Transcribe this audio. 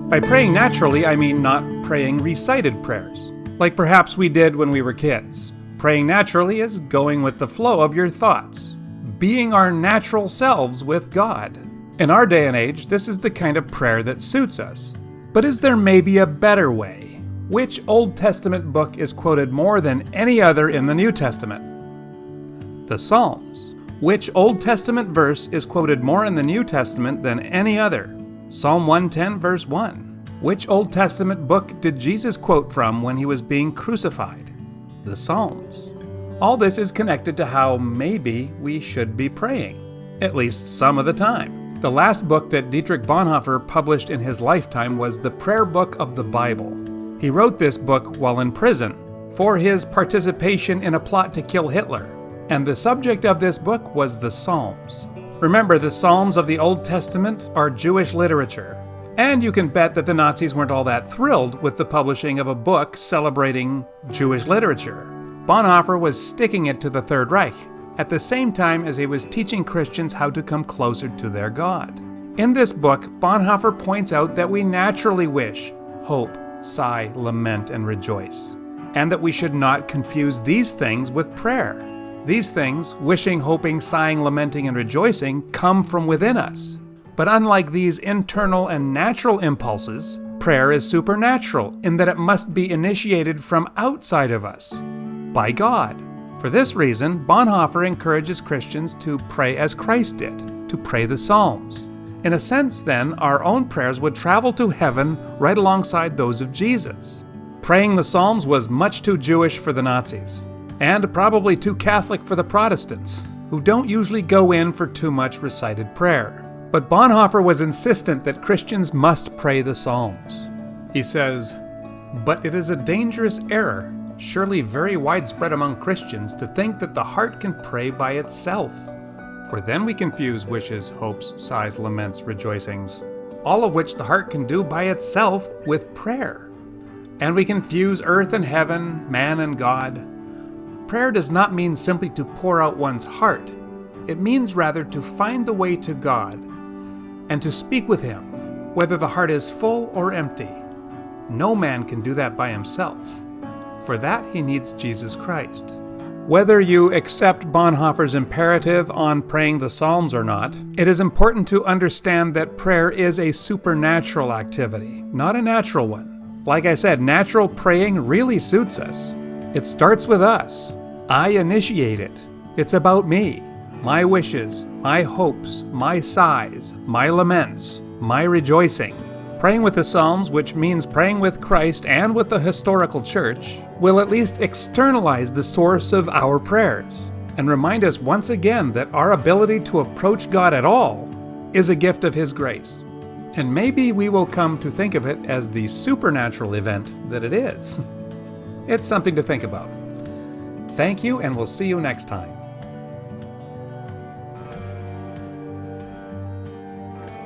By praying naturally, I mean not praying recited prayers, like perhaps we did when we were kids. Praying naturally is going with the flow of your thoughts, being our natural selves with God. In our day and age, this is the kind of prayer that suits us. But is there maybe a better way? Which Old Testament book is quoted more than any other in the New Testament? The Psalms. Which Old Testament verse is quoted more in the New Testament than any other? Psalm 110, verse 1. Which Old Testament book did Jesus quote from when he was being crucified? The Psalms. All this is connected to how maybe we should be praying, at least some of the time. The last book that Dietrich Bonhoeffer published in his lifetime was the Prayer Book of the Bible. He wrote this book while in prison for his participation in a plot to kill Hitler, and the subject of this book was the Psalms. Remember, the Psalms of the Old Testament are Jewish literature, and you can bet that the Nazis weren't all that thrilled with the publishing of a book celebrating Jewish literature. Bonhoeffer was sticking it to the Third Reich, at the same time as he was teaching Christians how to come closer to their God. In this book, Bonhoeffer points out that we naturally wish, hope, sigh, lament, and rejoice, and that we should not confuse these things with prayer. These things, wishing, hoping, sighing, lamenting, and rejoicing, come from within us. But unlike these internal and natural impulses, prayer is supernatural in that it must be initiated from outside of us, by God. For this reason, Bonhoeffer encourages Christians to pray as Christ did, to pray the Psalms. In a sense, then, our own prayers would travel to heaven right alongside those of Jesus. Praying the Psalms was much too Jewish for the Nazis, and probably too Catholic for the Protestants, who don't usually go in for too much recited prayer. But Bonhoeffer was insistent that Christians must pray the Psalms. He says, "But it is a dangerous error, surely very widespread among Christians, to think that the heart can pray by itself. For then we confuse wishes, hopes, sighs, laments, rejoicings, all of which the heart can do by itself with prayer. And we confuse earth and heaven, man and God. Prayer does not mean simply to pour out one's heart. It means rather to find the way to God and to speak with Him, whether the heart is full or empty. No man can do that by himself. For that, he needs Jesus Christ." Whether you accept Bonhoeffer's imperative on praying the Psalms or not, it is important to understand that prayer is a supernatural activity, not a natural one. Like I said, natural praying really suits us. It starts with us. I initiate it. It's about me, my wishes, my hopes, my sighs, my laments, my rejoicing. Praying with the Psalms, which means praying with Christ and with the historical church, will at least externalize the source of our prayers and remind us once again that our ability to approach God at all is a gift of His grace. And maybe we will come to think of it as the supernatural event that it is. It's something to think about. Thank you, and we'll see you next time.